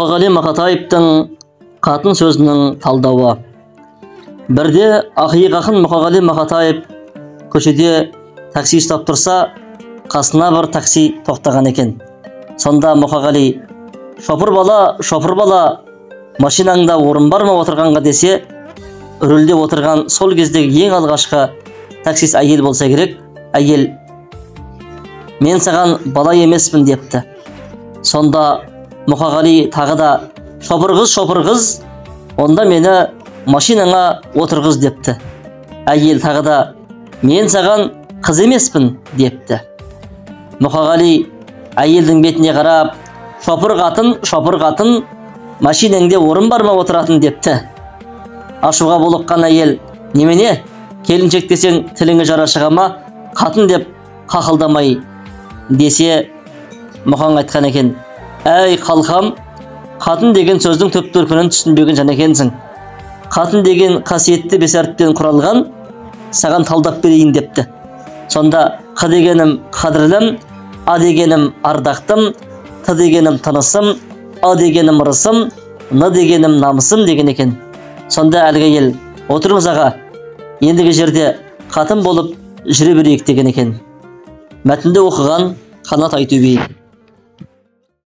Мұқағали Мақатаевтың қатын сөзінің талдауы. Бірде ақиық ақын Мұқағали Мақатаев көшеде такси ұстап тұрса, қасына бір такси тоқтаған екен. Сонда Мұқағали: шопыр бала, машинаңда орын бар ма отырғанға десе, рөлде отырған сол кездегі ең алғашқы таксист әйел болса керек. Әйел: мен саған бала емеспін депті. Сонда Мұқағали тағы да: шопыр қыз, онда мені машинаңа отырғыз депті. Әйел тағы да: мен саған қыз емеспін депті. Мұқағали әйелдің бетіне қарап: шопыр қатын, машинаңде орын бар ма отыратын депті. Ашуға булыққан әйел: немене, келіншек десең тіліңе жара шыға ма, қатын деп қақылдамай десе, Мұқаң айтқан екен: әй қалқам, қатын деген сөздің түп төркінін түсінбеген жан екенсің. Қатын деген қасиетті бес әріптен құралған, саған талдап берейін депті. Сонда қ дегенім қадірлім, а дегенім ардақтым, т дегенім тынысым, а дегенім ырысым, н дегенім намысым деген екен. Сонда әлгі әйел: отырыңыз аға, ендігі жерде қатын болып жүре берейік деген екен. Мәтінді оқыған Қанат Айтөбе.